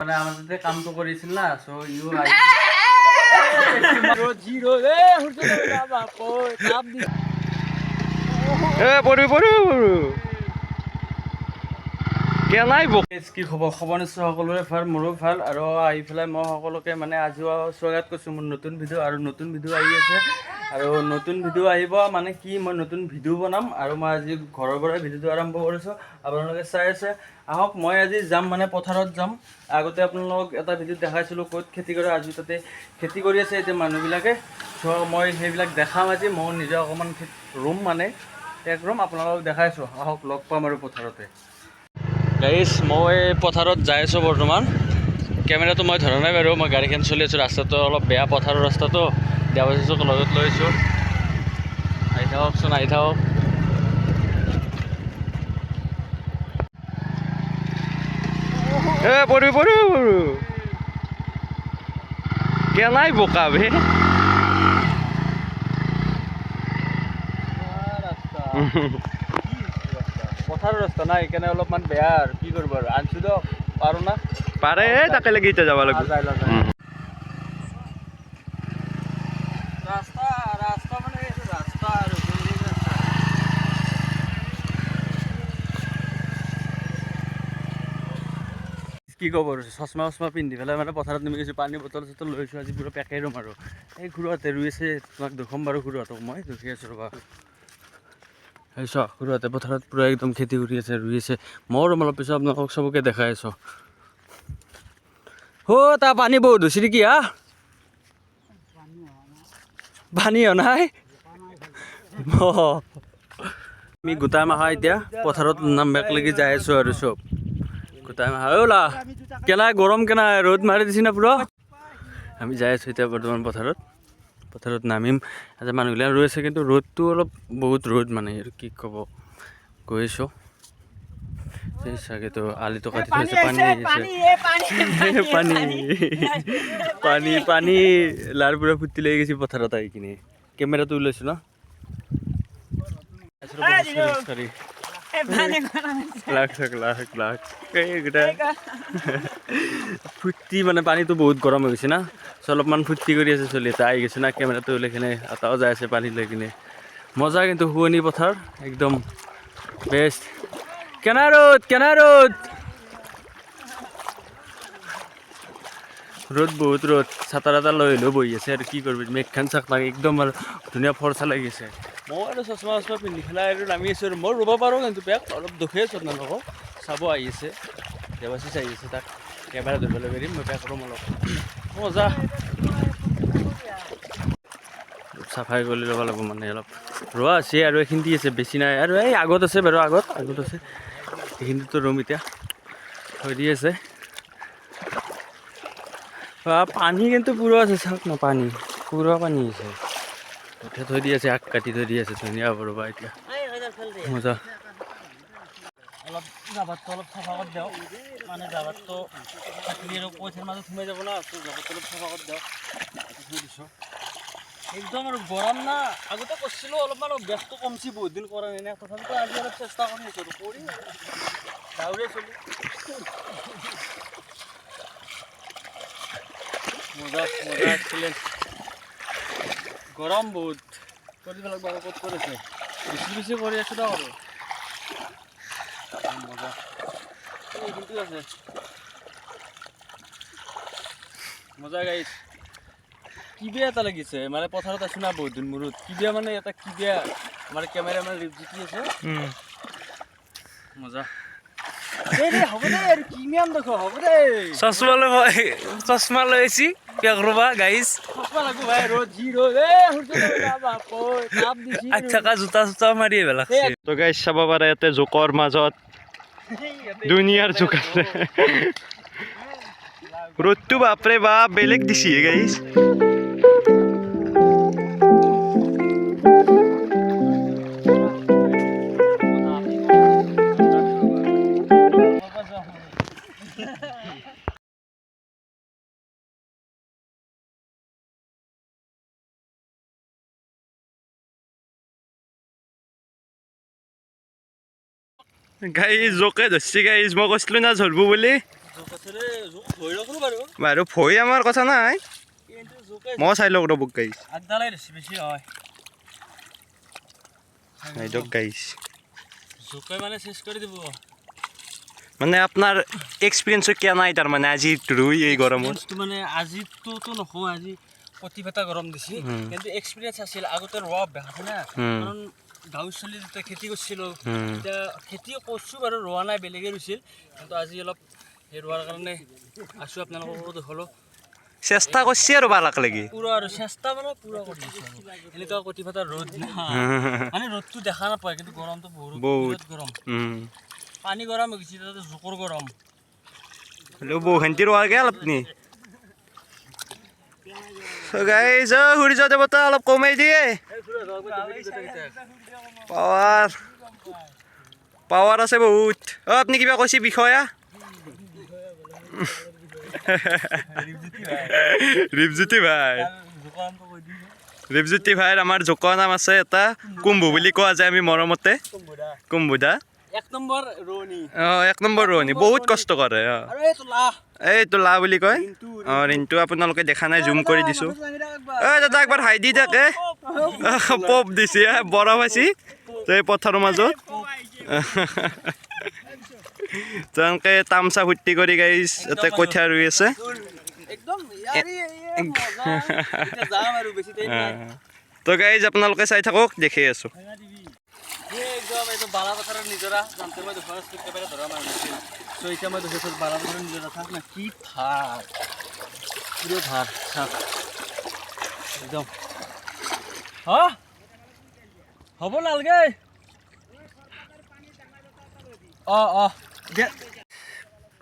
মানে আমাদেৰ কামটো কৰিছিল না সো ইউ কি খবৰ খবৰ নিশ্চয় সকলোৰে ভাল মোৰো ভাল আৰু আহি পেলাই মই সকলোকে মানে আজিও স্বাগত কৰিছোঁ মোৰ নতুন ভিডিঅ' আৰু নতুন ভিডিঅ' আহি আছে আৰু নতুন ভিডিঅ' আহিব মানে কি মই নতুন ভিডিঅ' বনাম আৰু মই আজি ঘৰৰ পৰা ভিডিঅ'টো আৰম্ভ কৰিছোঁ আপোনালোকে চাই আছে আহক মই আজি যাম মানে পথাৰত যাম আগতে আপোনালোকক এটা ভিডিঅ'ত দেখাইছিলোঁ ক'ত খেতি কৰে আজি তাতে খেতি কৰি আছে এতিয়া মানুহবিলাকে চ' মই সেইবিলাক দেখাম আজি মই নিজে অকণমান ৰুম মানে এক ৰুম আপোনালোকক দেখাইছোঁ আহক লগ পাম আৰু পথাৰতে গাইছ মই পথাৰত যাই আছোঁ বৰ্তমান কেমেৰাটো মই ধৰা নাই বাৰু মই গাড়ীখন চলি আছোঁ ৰাস্তাটো অলপ বেয়া পথাৰৰ ৰাস্তাটো দেৱাশীষক লগত লৈ আছোঁ আহি থাককচোন আহি থাকক কেনাই বোকা বে পথাৰৰ ৰাস্তা নাই সেইকাৰণে অলপমান বেয়া আৰু কি কৰিব আৰু আনছোঁ দিয়ক পাৰোঁ না পাৰে তাকে লাগি এতিয়া যাব লাগিব ৰাস্তা ৰাস্তা মানে এইটো ৰাস্তা আৰু কি ক'ব আৰু চশমা চশমা পিন্ধি পেলাই মানে পথাৰত নামি গৈছোঁ পানী বটল চটল লৈছোঁ আজি পুৰা পেকেই ৰুম আৰু এই খুড়াহঁতে ৰুই আছে তোমাক দেখুৱাম বাৰু খুড়াহঁতক মই দেখি আছোঁ ৰ'বা এই চাওক খুড়াহঁতে পথাৰত পূৰা একদম খেতি কৰি আছে ৰুই আছে মই ৰুম অলপ পিছত আপোনালোকক চবকে দেখাই আছোঁ তাৰ পানী বহুত হৈছে নেকি হা পানী হোৱা নাই আমি গোটাই মাখা এতিয়া পথাৰত নামবাক লাগি যাই আছোঁ আৰু চব গোটাই মাখা ওলা কেনাই গৰম কেনাই ৰ'দ মাৰি দিছি না পুৰা আমি যাই আছোঁ এতিয়া বৰ্তমান পথাৰত নামিম আজি মানুহবিলাক ৰৈ আছে কিন্তু ৰ'দটো অলপ বহুত ৰ'দ মানে আৰু কি ক'ব গৈ আছোঁ এই চাগেতো আলিটো কাটি থৈছে পানী আহিছে পানী পানী লাৰ পৰা ফুটি লাগি গৈছে পথাৰত আহি কিনে কেমেৰাটো ওলাইছোঁ ন ফুৰ্তি মানে পানীটো বহুত গৰম হৈ গৈছে না চ' অলপমান ফূৰ্তি কৰি আছে চলি এটা আহি গৈছে না কেমেৰাটো ওলাই কিনে এটাও যাই আছে পানী লৈ কিনে মজা কিন্তু শুৱনি পথাৰ একদম বেষ্ট কেনা ৰ'দ বহুত ৰ'দ চাটাৰ এটা লৈ হ'লেও বহি আছে আৰু কি কৰিবি মেঘখান চাক লাগে একদম আৰু ধুনীয়া ফৰ্চা লাগিছে মই আৰু চশমা পিন্ধি পেলাই আৰু নামি আছোঁ আৰু মই ৰুব পাৰোঁ কিন্তু বেগ অলপ দুখেই আছোঁ আপোনালোকক চাব আহি আছে দেৱাশীষ আহি আছে তাক কেমেৰা ধৰিবলৈ পাৰিম মই বেগ ৰুম অলপ মজা চাফাই কৰি ল'ব লাগিব মানে অলপ ৰোৱা আছে আৰু এইখিনি আছে বেছি নাই আৰু এই আগত আছে বাৰু আগত আছে এইখিনিতো ৰুম এতিয়া থৈ দি আছে পানী কিন্তু পুৰা আছে চাওক না পানী পুৰা পানী আছে উঠাই থৈ দি আছে আগ কাটি থৈ দি আছে ধুনীয়া হ'ব ৰ'বা এতিয়া মজা অলপ জাবাৰটো অলপ চাফা কৰি দিয়ক মানে জাবাৰটো থাকিলে আৰু পইচাৰ মাজত সোমাই যাব না জাবাৰটো অলপ চাফা কৰি দিয়ক থৈ দিছোঁ একদম আৰু গৰম না আগতে কৰিছিলোঁ অলপমান অভ্যাসটো কমছি বহুত দিন কৰা নাই তথাপিতো আজি অলপ চেষ্টা কৰি আছোঁ আৰু কৰি গাঁৱৰে চলি মজা এক্সিলেণ্ট গৰম বহুত কৰিব লাগিব আৰু ক'ত কৰিছে বেছি কৰি আছোঁ দিয়ক আৰু মজা এইখিনিটো আছে মজা গাইছ কিবা এটা লাগিছে মানে পথাৰত আছোঁ না বহুত দিন মূৰত কিবা মানে এটা কিবা আমাৰ কেমেৰা মানে জিকি আছে মজা হ'ব দে আৰু কিমান দেখো হ'ব দে চশমা লৈ আহিছি পেক ৰবা গাইজ চশমা লাগব ভাই ৰ'দ থকা জোতা চোতা মাৰি পেলাক তো গাইজ চাব পাৰে ইয়াতে জোকৰ মাজত দুনিয়াৰ জোক আছে ৰ'দটো বাপৰে বাপ বেলেগ দিছি গাইজ গাইজ জোকে ধৰছি গাইজ মই কৈছিলোঁ না ধৰব বুলি বাৰু ভয় আমাৰ কথা নাই মই চাই লওক ৰ'ব গাইছ আগদালাই বেছি হয় এইটো গাইছ জোকে মানে চেষ্ কৰি দিব মানে আপোনাৰ এক্সপিৰিয়েঞ্চো কিয় নাই তাৰমানে আজি ৰুই এই গৰমত মানে আজিতো নকওঁ আজি কটিফেটা গৰম দিছে কিন্তু এক্সপিৰিয়েঞ্চ আছিল আগতে ৰোৱা অভ্যাস আছে না কাৰণ গাঁৱৰ চলি যেতিয়া খেতি কৰিছিলোঁ তেতিয়া খেতি কৰিছোঁ বাৰু ৰোৱা নাই বেলেগে ৰুইছিল কিন্তু আজি অলপ সেই ৰোৱাৰ কাৰণে আছোঁ আপোনালোকৰ দেখলোঁ চেষ্টা কৰিছে আৰু ভাল লাগি পুৰা আৰু চেষ্টা মানে পুৰা কৰি দিছোঁ আৰু এনেকুৱা কটিফেটা ৰ'দ মানে ৰ'দটো দেখা নাপায় কিন্তু গৰমটো বহুত গৰম পানী গৰম হৈ গৈছে তাতে জোকৰ গৰম হ'লেও বহুখিনি ৰোৱা গ'ল আপুনি গাইজ সূৰ্য দেৱতা অলপ কমাই দিয়ে পাৱাৰ আছে বহুত আপুনি কিবা কৈছে বিষয়া ৰিপজ্যোতি ভাই ৰিপজ্যোতি ভাইৰ আমাৰ জোকৰ নাম আছে এটা কুম্ভু বুলি কোৱা যায় আমি মৰমতে কুম্ভুদা 1 নম্বৰ ৰোৱনী 1 নম্বৰ ৰোৱনী বহুত কষ্ট কৰে এইটো লা বুলি কয় ৰিণ্টু আপোনালোকে দেখা নাই জুম কৰি দিছোঁ দাদা একবাৰ হাই দি থাকে পপ দিছে বৰফ আছি এই পথাৰৰ মাজত তেনেকৈ তামচা ফূৰ্তি কৰি গাইছ ইয়াতে কঠীয়া ৰুই আছে তো গাইজ আপোনালোকে চাই থাকক দেখি আছোঁ বালাপথাৰৰ নিজৰা যাওঁতে মই ধৰা একেবাৰে ধৰা মাৰি নাছিল চ' এতিয়া মই দেখিছোঁ বালাপথাৰৰ নিজৰা থাক না কি ভাল পুৰো ধাৰ থাক একদম হ্যাঁ হব নালগে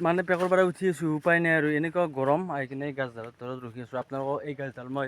মানে পেকৰ পৰা উঠি আছোঁ উপায় নাই আৰু এনেকুৱা গৰম আহি কিনে এই গাছডালৰ তলত ৰখি আছোঁ আপোনালোকক এই গাছডাল মই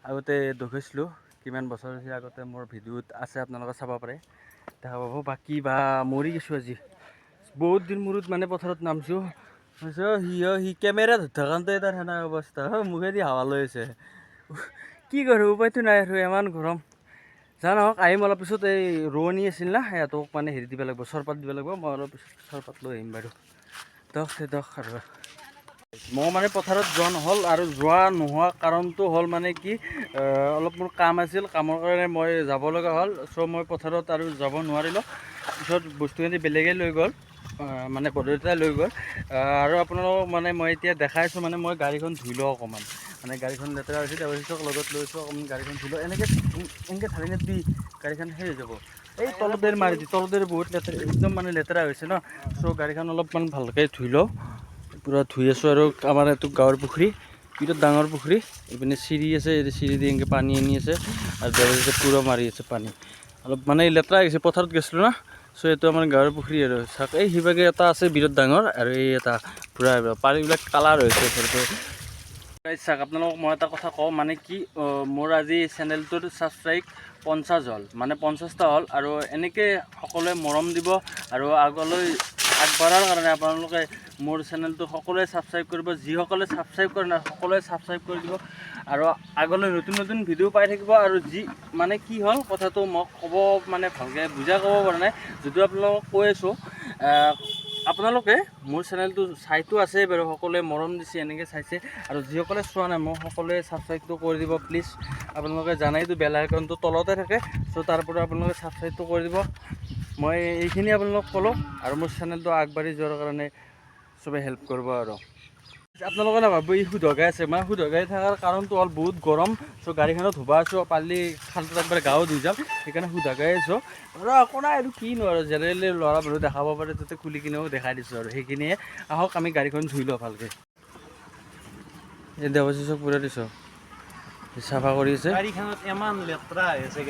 আগতে দেখাইছিলোঁ কিমান বছৰ হৈছে আগতে মোৰ ভিডিঅ'ত আছে আপোনালোকে চাব পাৰে দেখা পাব বাকী বা মৰি গৈছোঁ আজি বহুত দিন মূৰত মানে পথাৰত নামছোঁ সি কেমেৰা ধৰি থাকোঁতে তাৰ সেনে অৱস্থা মুখেদি হাৱা লৈ আছে কি কৰোঁ উপায়তো নাই আৰু ইমান গৰম জানক আহিম অলপ পিছত এই ৰোৱনী আছিল না সিহঁতক মানে হেৰি দিব লাগিব চৰপাত দিব লাগিব মই অলপ পিছত চৰপাত লৈ আহিম বাৰু দক আৰু মই মানে পথাৰত যোৱা নহ'ল আৰু যোৱা নোহোৱা কাৰণটো হ'ল মানে কি অলপ মোৰ কাম আছিল কামৰ কাৰণে মই যাব লগা হ'ল চ' মই পথাৰত আৰু যাব নোৱাৰিলোঁ পিছত বস্তুখিনি বেলেগে লৈ গ'ল মানে বৰদেউতাই লৈ গ'ল আৰু আপোনালোকক মানে মই এতিয়া দেখাইছোঁ মানে মই গাড়ীখন ধুই লওঁ অকণমান মানে গাড়ীখন লেতেৰা হৈছে দেৱাশীষক লগত লৈছোঁ অকণমান গাড়ীখন ধুই লওঁ এনেকৈ ঢালি দি গাড়ীখন সেই হৈ যাব এই তলদেৰ মাৰি দি তলদেৰ বহুত লেতেৰা একদম মানে লেতেৰা হৈছে ন চ' গাড়ীখন অলপমান ভালকৈ ধুই লওঁ পূৰা ধুই আছোঁ আৰু আমাৰ এইটো গাঁৱৰ পুখুৰী বিৰাট ডাঙৰ পুখুৰী এইপিনে চিৰি আছে এই চিৰি দি এনেকৈ পানী আনি আছে আৰু দেৱাশীষে পূৰা মাৰি আছে পানী অলপ মানে লেতেৰা হৈছে পথাৰত গৈছিলোঁ না চ' এইটো আমাৰ গাঁৱৰ পুখুৰী আৰু চাওক এই সিভাগে এটা আছে বিৰাট ডাঙৰ আৰু এই এটা পূৰা পানীবিলাক কালাৰ হৈছে চাওক আপোনালোকক মই এটা কথা কওঁ মানে কি মোৰ আজি চেনেলটোৰ ছাবস্ক্ৰাইব 50 হ'ল মানে 50টা হ'ল আৰু এনেকৈ সকলোৱে মৰম দিব আৰু আগলৈ আগবঢ়াৰ কাৰণে আপোনালোকে মোৰ চেনেলটো সকলোৱে ছাবস্ক্ৰাইব কৰিব যিসকলে ছাবস্ক্ৰাইব কৰে নাই সকলোৱে ছাবস্ক্ৰাইব কৰি দিব আৰু আগলৈ নতুন নতুন ভিডিঅ' পাই থাকিব আৰু যি মানে কি হ'ল কথাটো মই ক'ব মানে ভালকৈ বুজাই ক'ব পৰা নাই যদিও আপোনালোকক কৈ আছোঁ আপোনালোকে মোৰ চেনেলটো চাইতো আছে বাৰু সকলোৱে মৰম দিছে এনেকৈ চাইছে আৰু যিসকলে চোৱা নাই মই সকলোৱে ছাবস্ক্ৰাইবটো কৰি দিব প্লিজ আপোনালোকে জানাইতো বেল আইকনটো তলতে থাকে চ' তাৰ পৰা আপোনালোকে ছাবস্ক্ৰাইবটো কৰি দিব মই এইখিনি আপোনালোকক ক'লোঁ আৰু মোৰ চেনেলটো আগবাঢ়ি যোৱাৰ কাৰণে চবেই হেল্প কৰিব আৰু আপোনালোকে নাভাবিব ই শুধগাই আছে মানে শুধগাই থকাৰ কাৰণটো হ'ল বহুত গৰম চ' গাড়ীখনত ধুবা আছোঁ পালি খালটোত একবাৰ গাঁও ধুই যাম সেইকাৰণে শুধগাই আছোঁ আৰু একো নাই আৰু কি নোৱাৰোঁ জেনেৰেলি ল'ৰা মানুহ দেখাব পাৰে তাতে খুলি কিনেও দেখাই দিছোঁ আৰু সেইখিনিয়ে আহক আমি গাড়ীখন ধুই লওঁ ভালকৈ এই দেৱাশীষক পূৰা দিছোঁ চাফা কৰি আছে গাড়ীখনত ইমান লেতেৰা হৈ আছে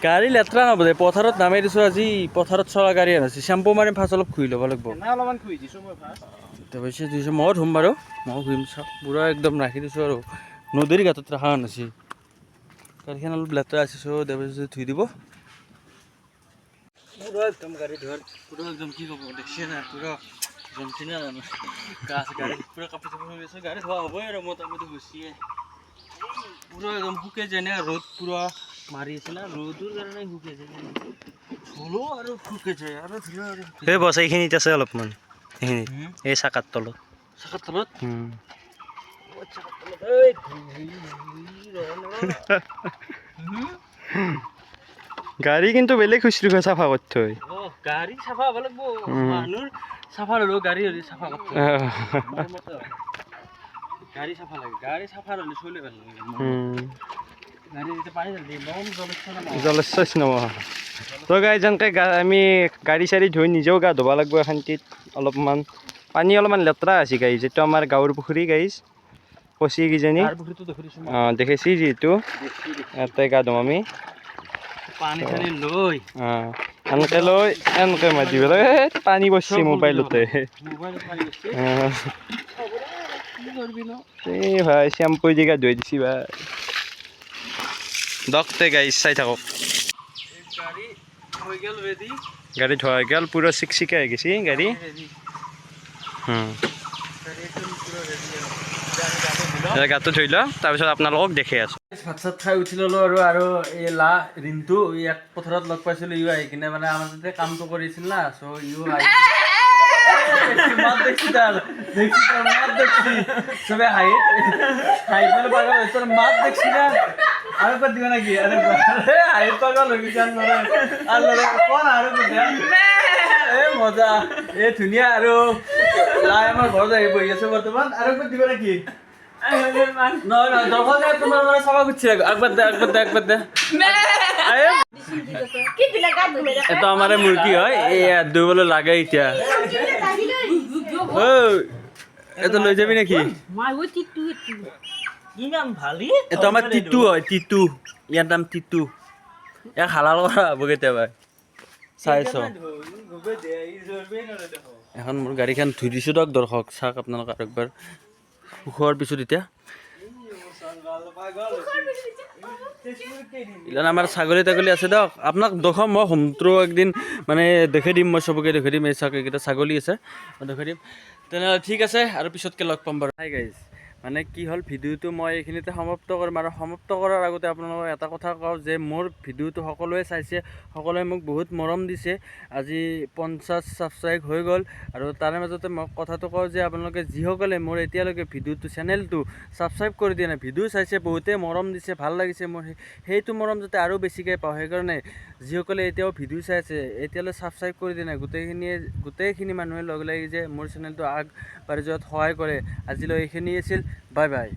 গাড়ী লেতেৰা নবদে পথাৰত নামাই দিছোঁ আজি পথাৰত চলা গাড়ী আনিছে চেম্পু মাৰি ফাৰ্ষ্ট অলপ ধুই ল'ব লাগিব অলপমান ধুই দিছোঁ মই ফাৰ্ষ্ট দেৱাশীষে দিছোঁ ময়ো ধুম বাৰু ময়ো ধুম চাওক পূৰা একদম ৰাখি দিছোঁ আৰু নদীৰ ঘাটত ৰখা নাছি গাড়ীখন অলপ লেতেৰা আছে চ' দেৱাশীষে ধুই দিব পূৰা একদম গাড়ী ধোৱাৰ পূৰা একদম কি ক'ব দেখিছে না পূৰা জমচিনা জানো গাছ গাড়ী পূৰা কাপোৰ চাপোৰ হৈ আছে গাড়ী ধোৱা হ'বই আৰু মোটামুটি গুচিয়ে পূৰা একদম শুকে যেনে ৰ'দ পূৰা মাৰি আছে না ৰ'দৰ কাৰণে শুকে যায় ধুলো আৰু শুকে যায় আৰু ধুলো আৰু সেই বছ এইখিনিত আছে অলপমান এইখিনি এই চাকাৰ তলত চাকাৰ তলত গাড়ী কিন্তু বেলেগ খুচৰি চাফা কৰি থৈ গাড়ী চাফা হ'ব লাগিব মানুহৰ চাফা হ'লেও গাড়ী হ'লে চাফা কৰি গাড়ী চাফা লাগে গাড়ী চাফা হ'লে চলি ভাল লাগে গাড়ী যেতিয়া পানী ঢালি বম জলস্বচ নহয় তো গাই যেনেকৈ আমি গাড়ী চাড়ী ধুই নিজেও গা ধুব লাগিব শান্তিত অলপমান পানী অলপমান লেতেৰা আছে গাইজ এইটো আমাৰ গাঁৱৰ পুখুৰী গাইজ কচি কিজানি অঁ দেখিছি যিহেতু ইয়াতে গা ধুম আমি পানী চানী লৈ এনেকৈ লৈ এনেকৈ মাতি পেলাই পানী পৰছি মোবাইলতে এই ভাই চেম্পু দি গা ধুই দিছি ভাই দকতে গাইজ চাই থাকক গাড়ী ধোৱা গেল পুৰা চিকচিকা হৈ গৈছে গাড়ী গাটো ধুই লওঁ তাৰপিছত আপোনালোকক দেখি আছোঁ ভাত চাত খাই উঠি ল'লোঁ আৰু এই ৰিণ্টু ইয়াক পথাৰত লগ পাইছিলোঁ ইও আহি কিনে মানে আমাৰ তাতে কামটো কৰিছিল না চ' ইও আহি মাত দেখছি তাৰ মাত দেখছি চবে হাঁহি পেলাই পাগল হৈছে মাত দেখছি না আৰু ক'ত দিব নেকি হাঁহি পাগল হৈ গৈছে আৰু কোন আৰু মজা এই ধুনীয়া আৰু লাই আমাৰ ঘৰত আহি বহি আছে বৰ্তমান আৰু ক'ত দিব নেকি নহয় দৰ্শক তোমাৰ মানে চাবা খুজিছে একবাৰ দে এটা আমাৰ মুৰ্গী হয় এই ধুবলৈ লাগে এতিয়া এটা লৈ যাবি নেকি এইটো আমাৰ টিটু হয় টিটু ইয়াৰ নাম টিটু ইয়াক হালাল কৰা হ'ব কেতিয়াবা চাইছ এখন মোৰ গাড়ীখন ধুই দিছোঁ দিয়ক দৰ্শক চাওক আপোনালোকে আৰু একবাৰ খোৱাৰ পিছত এতিয়া ইলান আমাৰ ছাগলী তাগলী আছে দিয়ক আপোনাক দেখুৱাম মই হোমটো একদিন মানে দেখাই দিম মই চবকে দেখাই দিম এই এইকেইটা ছাগলী আছে মই দেখাই দিম তেনেহ'লে ঠিক আছে আৰু পিছতকৈ লগ পাম বাৰু হাই গাইজ মানে কি হ'ল ভিডিঅ'টো মই এইখিনিতে সমাপ্ত কৰিম আৰু সমাপ্ত কৰাৰ আগতে আপোনালোকক এটা কথা কওঁ যে মোৰ ভিডিঅ'টো সকলোৱে চাইছে সকলোৱে মোক বহুত মৰম দিছে আজি 50 ছাবস্ক্ৰাইব হৈ গ'ল আৰু তাৰে মাজতে মই কথাটো কওঁ যে আপোনালোকে যিসকলে মোৰ এতিয়ালৈকে ভিডিঅ'টো চেনেলটো ছাবস্ক্ৰাইব কৰি দিয়া নাই ভিডিঅ' চাইছে বহুতে মৰম দিছে ভাল লাগিছে মোৰ সেইটো মৰম যাতে আৰু বেছিকৈ পাওঁ সেইকাৰণে যিসকলে এতিয়াও ভিডিঅ' চাই আছে এতিয়ালৈ ছাবস্ক্ৰাইব কৰি দিয়া নাই গোটেইখিনি মানুহে লগ লাগি যে মোৰ চেনেলটো আগবাঢ়ি যোৱাত সহায় কৰে আজিলৈ এইখিনি আছিল বাই বাই